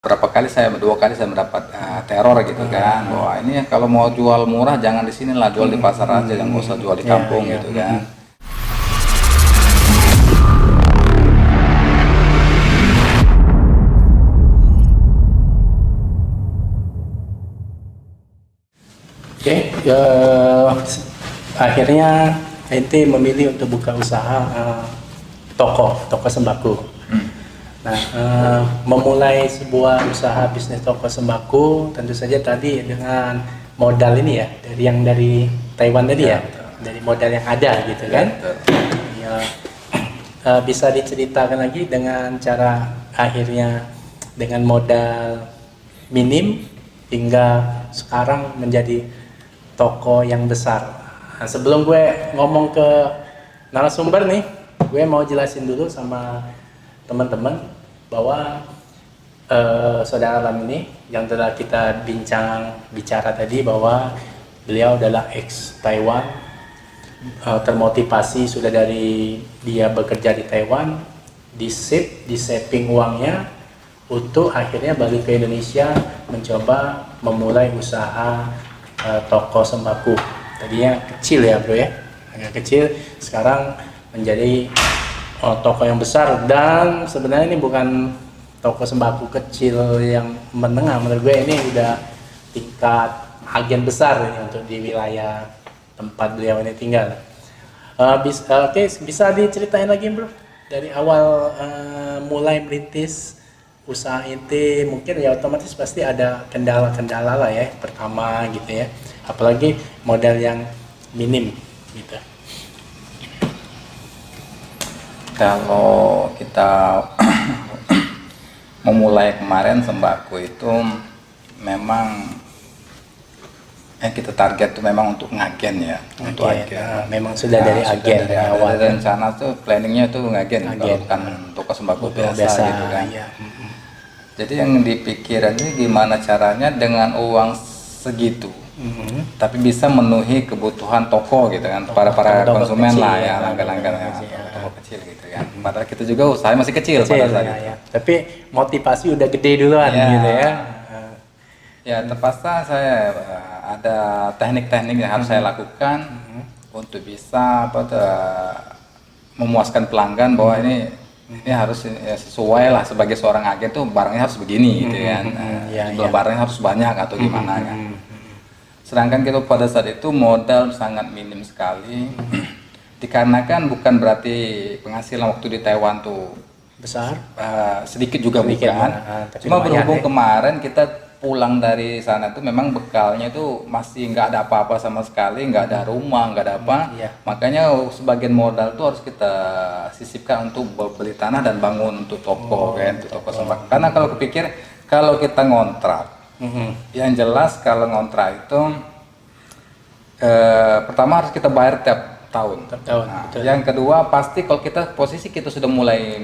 Berapa kali saya, 2 kali saya mendapat teror gitu kan, bahwa ini kalau mau jual murah jangan di sini lah, jual di pasar aja, jangan usah jual di kampung gitu kan. Oke, akhirnya ente memilih untuk buka usaha toko sembako. Nah, memulai sebuah usaha bisnis toko sembako tentu saja tadi dengan modal ini ya, dari Taiwan tadi ya, dari modal yang ada gitu kan. Ya, bisa diceritakan lagi dengan cara akhirnya dengan modal minim hingga sekarang menjadi toko yang besar. Nah, sebelum gue ngomong ke narasumber nih, gue mau jelasin dulu sama teman-teman bahwa saudara Alam ini yang telah kita bicara tadi, bahwa beliau adalah ex Taiwan, termotivasi sudah dari dia bekerja di Taiwan, di saving uangnya untuk akhirnya balik ke Indonesia mencoba memulai usaha toko sembako. Tadinya kecil ya bro ya, agak kecil, sekarang menjadi toko yang besar. Dan sebenarnya ini bukan toko sembako kecil yang menengah, menurut gue ini udah tingkat agen besar ini untuk di wilayah tempat beliau ini tinggal. Oke, bisa diceritain lagi bro dari awal mulai merintis usaha itu. Mungkin ya otomatis pasti ada kendala-kendala lah ya pertama gitu ya, apalagi modal yang minim gitu. Kalau kita memulai kemarin sembako itu memang kita target tuh memang untuk ngagen ya, untuk agen. Memang sudah dari agen dari awal. Dari rencana tuh planningnya tuh ngagen, bukan toko sembako biasa gitu kan. Iya. Jadi yang dipikiran ini gimana caranya dengan uang segitu, tapi bisa memenuhi kebutuhan toko gitu kan, para konsumen kecil, lah ya, langgan-langgan toko kecil gitu ya. Padahal kita juga usaha masih kecil pada saat itu. Ya. Tapi motivasi udah gede duluan gitu ya. Ya terpaksa saya ada teknik-teknik yang harus saya lakukan untuk bisa memuaskan pelanggan bahwa ini harus sesuai lah, sebagai seorang agen tuh barangnya harus begini gitu kan. Jumlah barangnya harus banyak atau gimana kan. Sedangkan kita pada saat itu modal sangat minim sekali. Dikarenakan bukan berarti penghasilan waktu di Taiwan tuh besar, sedikit juga bukan. Cuma berhubung kemarin kita pulang dari sana tuh memang bekalnya itu masih nggak ada apa-apa sama sekali, nggak ada rumah, nggak ada apa. Makanya sebagian modal tuh harus kita sisipkan untuk beli tanah dan bangun untuk toko kan, untuk toko sembako. Karena kalau kepikir kalau kita ngontrak, yang jelas kalau ngontrak itu pertama harus kita bayar tiap tahun. Nah, yang kedua pasti kalau kita posisi kita sudah mulai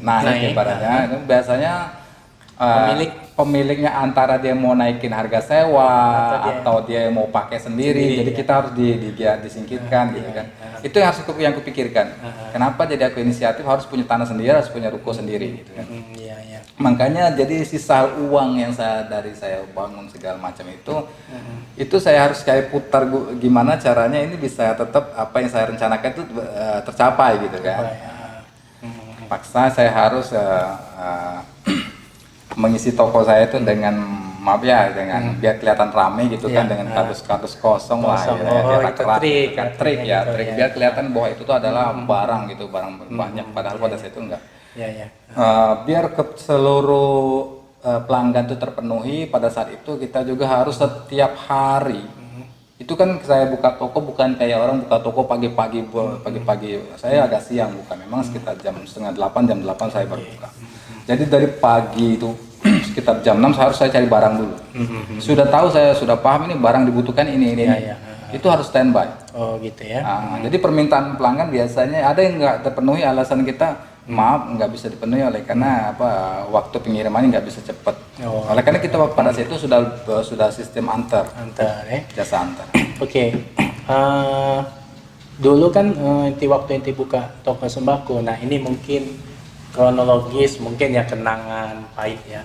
naik ibaratnya, itu biasanya pemiliknya antara dia mau naikin harga sewa atau dia mau pakai sendiri, jadi kita harus disingkirkan gitu kan. Itu yang harus yang kupikirkan. Kenapa jadi aku inisiatif harus punya tanah sendiri, harus punya ruko sendiri gitu kan. Makanya jadi sisa uang yang saya bangun segala macam itu saya harus kayak putar gimana caranya ini bisa tetap apa yang saya rencanakan itu tercapai gitu kan. Paksa saya harus mengisi toko saya itu dengan biar kelihatan ramai gitu kan, dengan kardus kosong lah ya, trik biar kelihatan bahwa itu tuh adalah barang gitu, barang banyak, padahal pada saat itu enggak. Biar seluruh pelanggan itu terpenuhi, pada saat itu kita juga harus setiap hari. Itu kan saya buka toko bukan kayak orang buka toko pagi-pagi. Saya agak siang buka, memang sekitar jam 7:30, jam 8 saya baru buka. Jadi dari pagi itu sekitar jam 6 saya cari barang dulu. Sudah tahu, saya sudah paham ini barang dibutuhkan ini. Itu harus standby. Oh gitu ya. Jadi permintaan pelanggan biasanya ada yang nggak terpenuhi, alasan kita maaf nggak bisa dipenuhi karena waktu pengirimannya nggak bisa cepat. Oleh karena kita pada saat itu sudah sistem antar jasa antar. Oke. Dulu kan waktu inti buka toko sembako, nah ini mungkin kronologis mungkin ya kenangan pahit ya.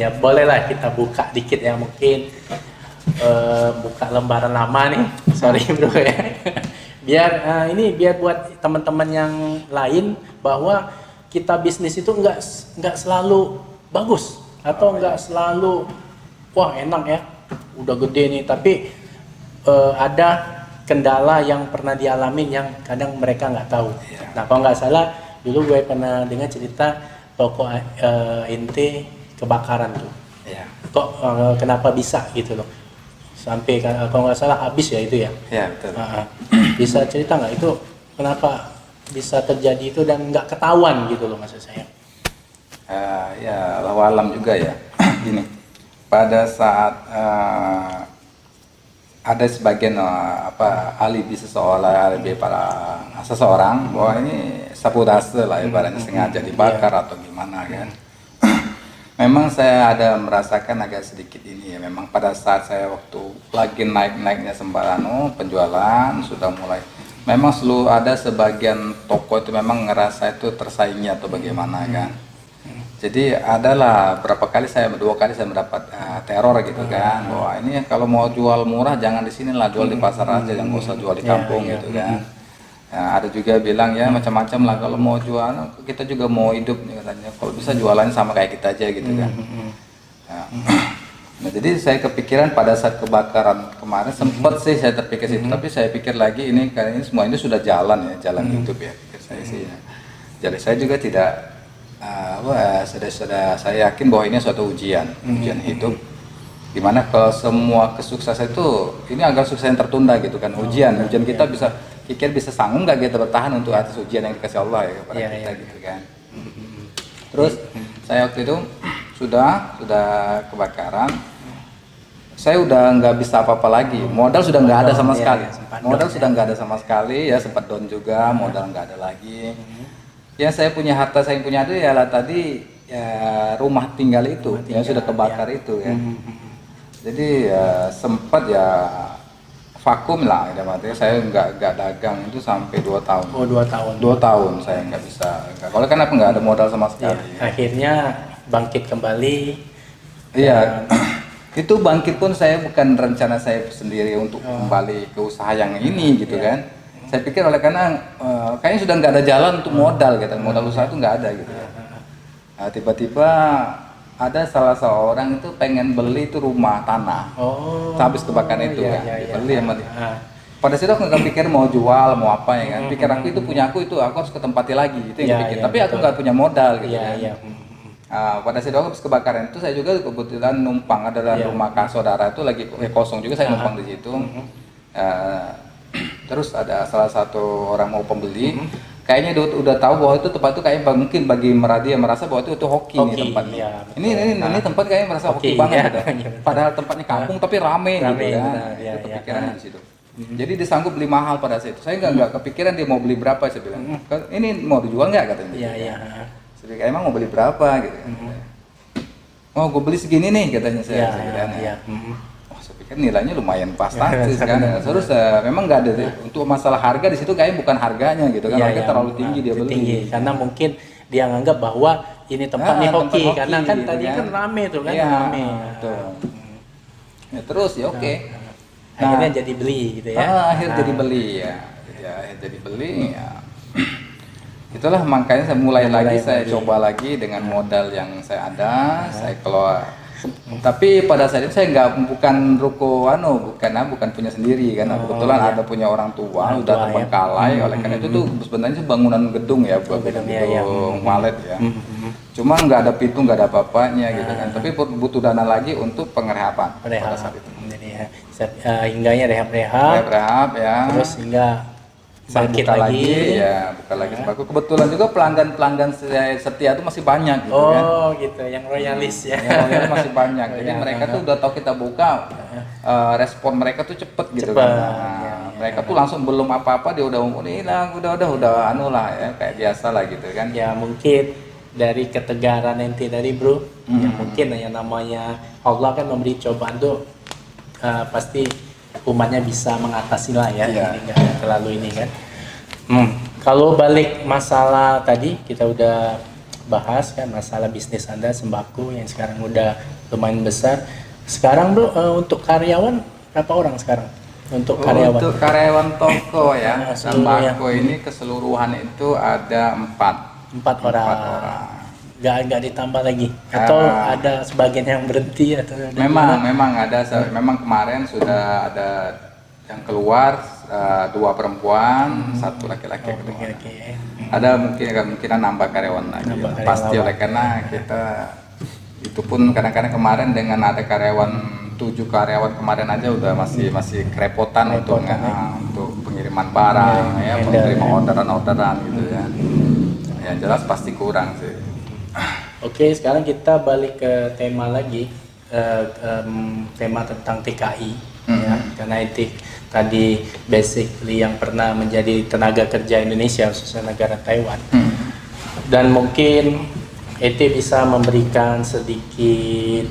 Ya bolehlah kita buka dikit ya, mungkin buka lembaran lama nih. Sorry bro ya. Biar biar buat teman-teman yang lain bahwa kita bisnis itu nggak selalu bagus atau nggak selalu wah enak ya, udah gede nih, tapi ada kendala yang pernah dialami yang kadang mereka nggak tahu. Nah kalau nggak salah dulu gue pernah dengar cerita toko ente kebakaran tuh. Kok kenapa bisa gitu loh? Sampai kalau nggak salah habis ya itu ya. Iya betul. Bisa cerita nggak itu kenapa bisa terjadi itu dan nggak ketahuan gitu loh maksud saya? Ya lawalam juga ya. Gini, pada saat ada sebagian alibi seseorang bahwa ini sabotase lah ibaratnya, sengaja dibakar atau gimana kan. Memang saya ada merasakan agak sedikit ini ya. Memang pada saat saya waktu lagi naik-naiknya Sembarano, penjualan sudah mulai, memang selalu ada sebagian toko itu memang ngerasa itu tersaingi atau bagaimana kan. Jadi adalah dua kali saya mendapat teror gitu kan, bahwa ini kalau mau jual murah jangan di sini lah, jual di pasar aja, jangan usah jual di kampung gitu kan. Ya, ada juga bilang ya macam-macam lah, kalau mau jual kita juga mau hidup nih katanya, kalau bisa jualannya sama kayak kita aja gitu kan. Ya. Nah jadi saya kepikiran pada saat kebakaran kemarin sempat sih saya terpikir situ, tapi saya pikir lagi ini kayaknya semua ini sudah jalan hidup ya, pikir saya sih. Ya. Jadi saya juga tidak sudah saya yakin bahwa ini suatu ujian hidup, dimana kalau semua kesuksesan itu ini agak sukses yang tertunda gitu kan, ujian kita bisa sanggup nggak kita bertahan untuk atas ujian yang dikasih Allah ya kepada kita gitu kan. Terus saya waktu itu sudah kebakaran, saya udah nggak bisa apa-apa lagi, modal sudah nggak ada sama sekali, ya, sempat down juga, modal nggak ada lagi. Ya saya punya harta, saya punya itu ya lah tadi ya, rumah tinggal itu yang sudah kebakar itu ya. Jadi ya sempat ya vakum lah, saya nggak dagang itu sampai 2 tahun. Oh 2 tahun. 2 tahun saya nggak bisa. Kalau kenapa nggak ada modal sama sekali. Ya, akhirnya bangkit kembali. Iya. Itu bangkit pun saya bukan rencana saya sendiri untuk kembali ke usaha yang ini gitu kan. Saya pikir karena kayaknya sudah nggak ada jalan untuk modal gitu, modal usaha itu nggak ada gitu ya. Nah, tiba-tiba ada salah seorang itu pengen beli itu rumah tanah, habis kebakaran itu beli sama dia. Pada situ aku nggak pikir mau jual mau apa ya kan, pikir aku itu punya aku harus ketempati lagi itu yang pikir, tapi aku nggak punya modal gitu kan. Pada situ aku habis kebakaran itu saya juga kebetulan numpang ada rumah saudara itu lagi kosong juga, saya numpang di situ. Terus ada salah satu orang mau pembeli, kayaknya udah tahu bahwa itu tempat itu kayak mungkin bagi dia merasa bahwa itu hoki nih tempatnya. Ya, ini tempat kayaknya merasa hoki banget gitu. Padahal tempatnya kampung tapi rame gitu kan. Itu kepikirannya di situ. Jadi disanggup beli mahal pada saat itu. Saya nggak kepikiran dia mau beli berapa, saya bilang. Ini mau dijual nggak katanya. Iya. Saya bilang emang mau beli berapa gitu. Oh gue beli segini nih katanya saya. Nilainya lumayan fantastis kan. Terus memang nggak ada untuk masalah harga di situ kayaknya bukan harganya gitu kan, harga terlalu tinggi dia beli. Tinggi karena mungkin dia nganggap bahwa ini tempatnya hoki karena kan gitu tadi kan rame tuh kan, rame. Betul. Ya, terus ya oke. Akhirnya jadi beli gitu ya. Jadi beli ya. Jadi beli ya. Itulah makanya saya mulai lagi, saya coba lagi dengan modal yang saya ada, saya keluar. Tapi pada saat itu saya bukan ruko bukan punya sendiri kan, kebetulan ada punya orang tua udah terbengkalai, oleh karena itu tuh sebenarnya bangunan gedung ya, gedung walet ya. Cuma nggak ada pintu, nggak ada apa-apanya gitu kan, tapi butuh dana lagi untuk pengerehaban pada saat itu. Jadi hingganya rehab ya. Terus hingga bangkit lagi buka lagi Sembako. Kebetulan juga pelanggan setia itu masih banyak gitu kan. Gitu, yang royalis ya. Yang royalis masih banyak. Jadi mereka tuh udah tahu kita buka, respon mereka tuh cepet gitu kan. Mereka tuh langsung belum apa-apa dia udah ya kayak biasa lah gitu kan. Ya mungkin dari ketegaran ente tadi bro, ya mungkin yang namanya Allah kan memberi cobaan tuh pasti umatnya bisa mengatasi lah ya. Ini nggak terlalu ini kan. Kalau balik masalah tadi kita udah bahas kan masalah bisnis Anda sembako yang sekarang udah lumayan besar. Sekarang Bro, untuk karyawan berapa orang sekarang? Untuk karyawan? Untuk karyawan toko ya, seluruhnya. sembako ini keseluruhan itu ada 4 orang. Nggak ditambah lagi atau ada sebagian yang berhenti atau memang kemarin sudah ada yang keluar 2 perempuan, 1 laki-laki. Ada kemungkinan nambah karyawan lagi. Pasti oleh karena kita itu pun kadang-kadang kemarin dengan ada karyawan 7 karyawan kemarin aja udah masih kerepotan untuk pengiriman barang ya, pengiriman orderan gitu ya. Ya jelas pasti kurang sih. Oke, sekarang kita balik ke tema lagi, tema tentang TKI, ya, karena itu tadi basically yang pernah menjadi tenaga kerja Indonesia khususnya negara Taiwan, dan mungkin ET bisa memberikan sedikit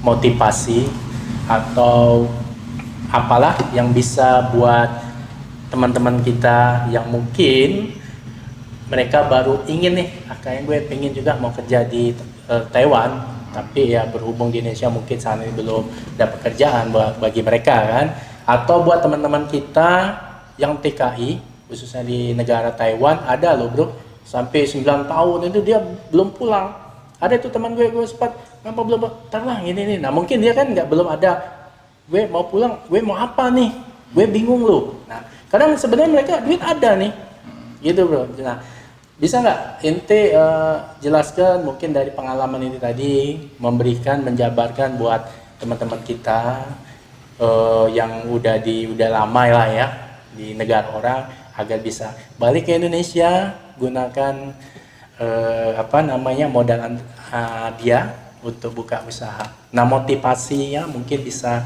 motivasi atau apalah yang bisa buat teman-teman kita yang mungkin mereka baru ingin nih, kayaknya gue pengen juga mau kerja di Taiwan, tapi ya berhubung di Indonesia mungkin saat ini belum ada pekerjaan bagi mereka kan. Atau buat teman-teman kita yang TKI, khususnya di negara Taiwan, ada loh bro, sampai 9 tahun itu dia belum pulang. Ada itu teman gue sempat, ngapa belum, tarlah ini. Nah mungkin dia kan belum ada, gue mau pulang, gue mau apa nih, gue bingung loh. Nah kadang sebenarnya mereka duit ada nih, gitu bro. Nah bisa nggak ente jelaskan mungkin dari pengalaman ini tadi, menjabarkan buat teman-teman kita yang udah lama lah ya di negara orang agar bisa balik ke Indonesia gunakan modal dia untuk buka usaha. Nah motivasinya mungkin bisa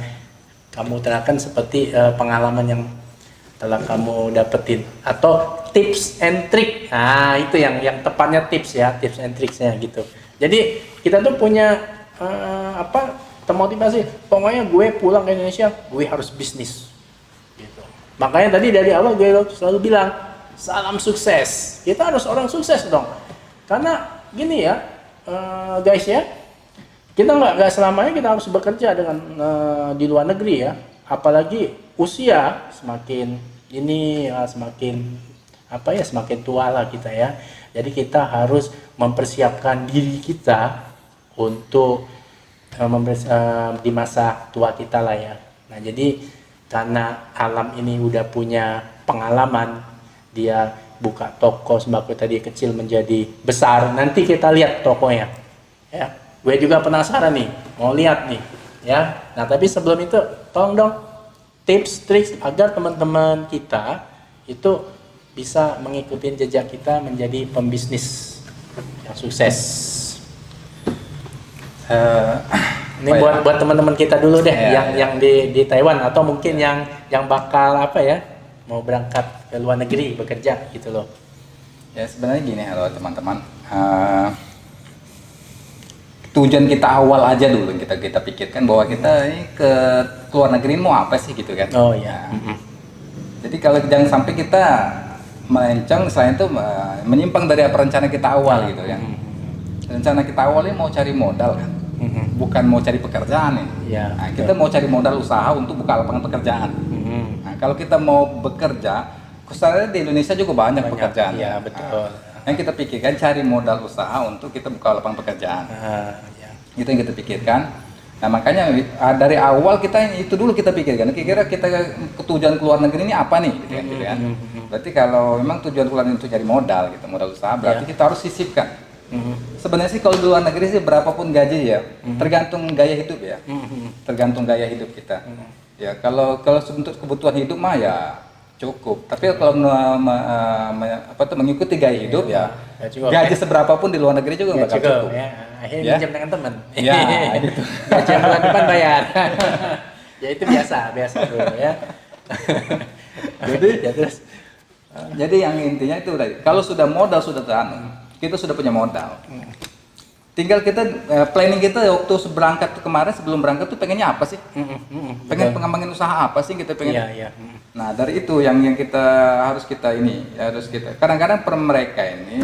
kamu terangkan seperti pengalaman yang telah kamu dapetin atau tips and trick. Nah itu yang tepatnya tips and tricksnya gitu. Jadi kita tuh punya termotivasi, pokoknya gue pulang ke Indonesia gue harus bisnis gitu. Makanya tadi dari awal gue selalu bilang salam sukses, kita harus orang sukses dong. Karena gini ya guys ya, kita nggak selamanya kita harus bekerja dengan di luar negeri ya, apalagi usia semakin semakin tua lah kita ya. Jadi kita harus mempersiapkan diri kita untuk di masa tua kita lah ya. Nah jadi karena alam ini udah punya pengalaman, dia buka toko sembako tadi kecil menjadi besar, nanti kita lihat tokonya ya. Gue juga penasaran nih, mau lihat nih ya. Nah tapi sebelum itu tolong dong tips trik agar teman-teman kita itu bisa mengikuti jejak kita menjadi pembisnis yang sukses. Ini buat teman-teman kita dulu deh yang di Taiwan atau mungkin yang bakal mau berangkat ke luar negeri bekerja gitu loh. Ya sebenarnya gini, halo teman-teman, tujuan kita awal aja dulu kita pikirkan bahwa kita ini ke luar negeri mau apa sih gitu kan. Oh ya. Jadi kalau jangan sampai kita melenceng selain itu menyimpang dari apa rencana kita awal gitu ya. Rencana kita awalnya mau cari modal kan, bukan mau cari pekerjaan nih. Nah, kita mau cari modal usaha untuk buka lapangan pekerjaan. Nah, kalau kita mau bekerja, khususnya di Indonesia juga banyak pekerjaan. Iya betul. Yang kita pikirkan cari modal usaha untuk kita buka lapangan pekerjaan. Itu yang kita pikirkan. Nah makanya dari awal kita itu dulu kita pikirkan. Kira-kira kita tujuan keluar negeri ini apa nih? Gitu kan. Berarti kalau memang tujuan keluar negeri itu cari modal, gitu, modal usaha, berarti kita harus sisipkan. Sebenarnya sih kalau di luar negeri sih berapapun gaji ya, tergantung gaya hidup ya, tergantung gaya hidup kita. Ya kalau untuk kebutuhan hidup mah ya cukup. Tapi kalau mengikuti gaya hidup ya gaji seberapapun di luar negeri juga nggak cukup. Ya. Akhirnya minjem dengan teman. Ya, gitu. Gaji bulan depan bayar. Ya itu biasa dulu ya. Jadi yang intinya itu kalau sudah modal sudah kita sudah punya modal. Tinggal kita planning kita waktu sebelum berangkat tuh pengennya apa sih? Pengen pengembangin usaha apa sih kita pengen? Iya. Nah dari itu yang kita harus kita kadang-kadang per mereka ini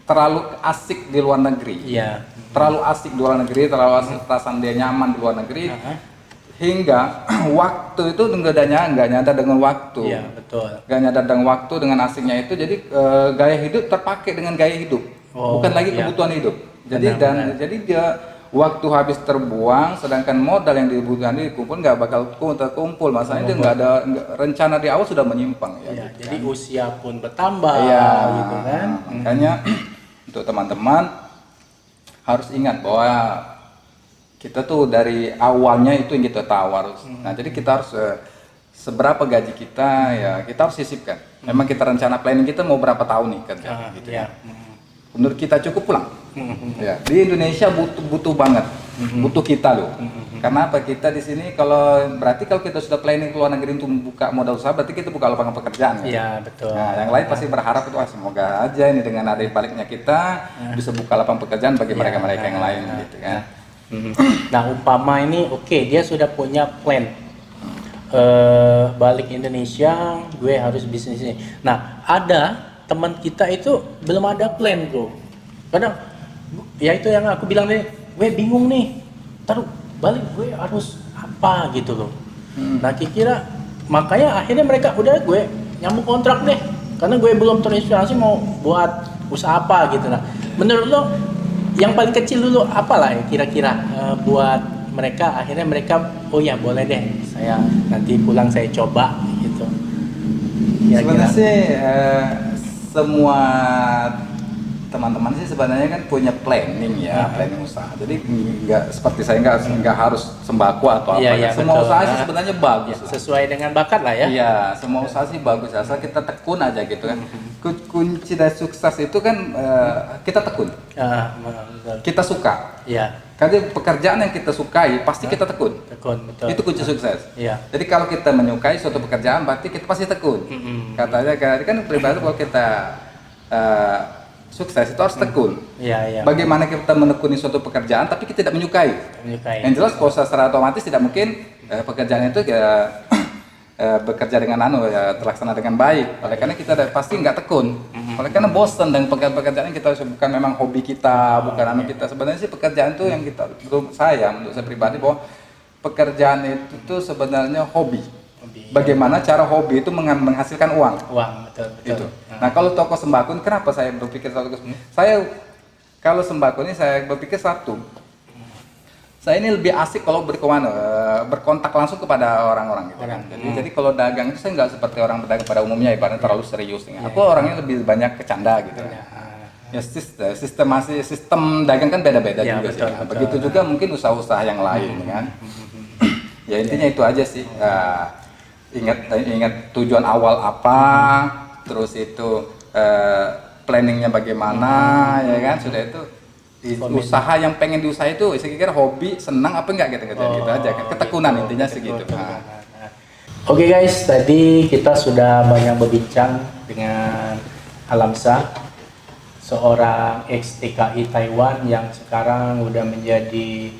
terlalu asik di luar negeri. Iya. Terlalu asik di luar negeri, terlalu asik, perasaan dia nyaman di luar negeri. Hingga waktu itu nggak nyadar dengan waktu. Iya, betul. Nggak nyadar dengan waktu, dengan asiknya itu, jadi gaya hidup terpakai dengan gaya hidup, bukan lagi kebutuhan hidup. Jadi jadi dia waktu habis terbuang, sedangkan modal yang dibutuhkan dikumpul nggak bakal terkumpul. Masalahnya dia nggak ada rencana di awal sudah menyimpang ya. Iya, gitu jadi kan. usia pun bertambah, gitu kan. Makanya untuk teman-teman harus ingat bahwa kita tuh dari awalnya itu yang kita tawar. Nah, jadi kita harus seberapa gaji kita ya kita harus sisipkan. Memang kita rencana planning kita mau berapa tahun nih kerja gitu ya. Menurut kita cukup pulang. Ya, di Indonesia butuh banget. Butuh kita loh. Karena apa? Kita di sini kalau kita sudah planning ke luar negeri untuk buka modal usaha, berarti kita buka lapangan pekerjaan. Iya, betul. Nah, yang lain pasti berharap itu semoga aja ini dengan ada baliknya kita bisa buka lapangan pekerjaan bagi mereka-mereka yang lain gitu kan. Nah, umpama ini dia sudah punya plan. Balik Indonesia, gue harus bisnis ini. Nah, ada teman kita itu belum ada plan, bro. Kadang ya itu yang aku bilang nih, gue bingung nih. Taruh balik gue harus apa gitu loh. Nah, kira makanya akhirnya mereka udah gue nyambung kontrak deh. Karena gue belum terinspirasi mau buat usaha apa gitu. Nah, menurut lo yang paling kecil dulu apalah ya kira-kira buat mereka, akhirnya mereka oh ya boleh deh saya nanti pulang saya coba gitu. Sebenarnya sih semua teman-teman sih sebenarnya kan punya planning ya, planning usaha. Jadi nggak seperti saya nggak harus sembako atau apa. Iya, semua betul. usaha sih sebenarnya bagus. Sesuai dengan bakat lah ya. Iya, semua usaha sih bagus asal kita tekun aja gitu kan. Kunci dari sukses itu kan kita tekun. Kita suka. Iya. Karena pekerjaan yang kita sukai pasti kita tekun. Betul. Itu kunci sukses. Iya. Jadi kalau kita menyukai suatu pekerjaan berarti kita pasti tekun. Katanya kan pribadi kalau kita sukses itu harus tekun. Iya. Bagaimana kita menekuni suatu pekerjaan tapi kita tidak menyukai. Yang jelas kalau secara otomatis tidak mungkin pekerjaan itu bekerja dengan terlaksana dengan baik. Oleh karena kita pasti nggak tekun. Oleh karena bosan dengan pekerjaan yang kita bukan memang hobi kita, bukan kita. Sebenarnya sih pekerjaan itu yang kita menurut saya pribadi bahwa pekerjaan itu tuh sebenarnya hobi. Bagaimana cara hobi itu menghasilkan uang. Betul. Itu. Nah, kalau toko sembako, kenapa saya berpikir saya kalau sembako ini saya berpikir satu. Saya ini lebih asik kalau berkontak langsung kepada orang-orang gitu kan. Jadi kalau dagang itu saya nggak seperti orang berdagang pada umumnya ibaratnya terlalu serius. Aku orangnya lebih banyak bercanda gitu. Ya sistem dagang kan beda-beda juga sih. Begitu juga mungkin usaha-usaha yang lain kan. Ya intinya itu aja sih. Ingat tujuan awal apa, terus itu planningnya bagaimana, ya kan, sudah itu usaha yang pengen diusaha itu saya kira hobi, senang apa enggak gitu aja kan, ketekunan intinya segitu. Oke guys, tadi kita sudah banyak berbincang dengan Alamsyah, seorang ex TKI Taiwan yang sekarang udah menjadi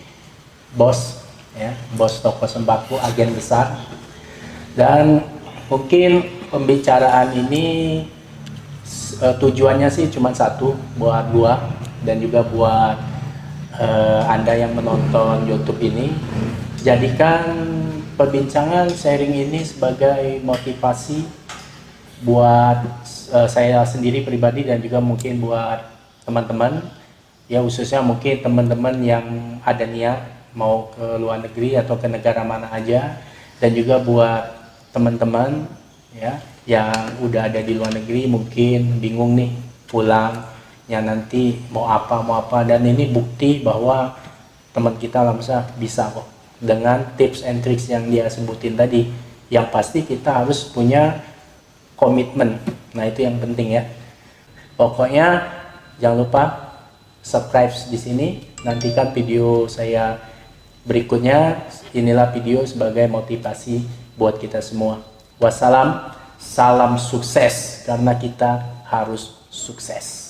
bos toko sembako, agen besar. Dan mungkin pembicaraan ini tujuannya sih cuma satu, buat gua dan juga buat Anda yang menonton YouTube ini, jadikan perbincangan sharing ini sebagai motivasi buat saya sendiri pribadi dan juga mungkin buat teman-teman ya, khususnya mungkin teman-teman yang ada niat mau ke luar negeri atau ke negara mana aja, dan juga buat teman-teman ya yang udah ada di luar negeri mungkin bingung nih pulangnya nanti mau apa, dan ini bukti bahwa teman kita Alamsyah bisa kok dengan tips and tricks yang dia sebutin tadi. Yang pasti kita harus punya komitmen, nah itu yang penting ya. Pokoknya jangan lupa subscribe di sini, nantikan video saya berikutnya. Inilah video sebagai motivasi buat kita semua. Wassalam, salam sukses karena kita harus sukses.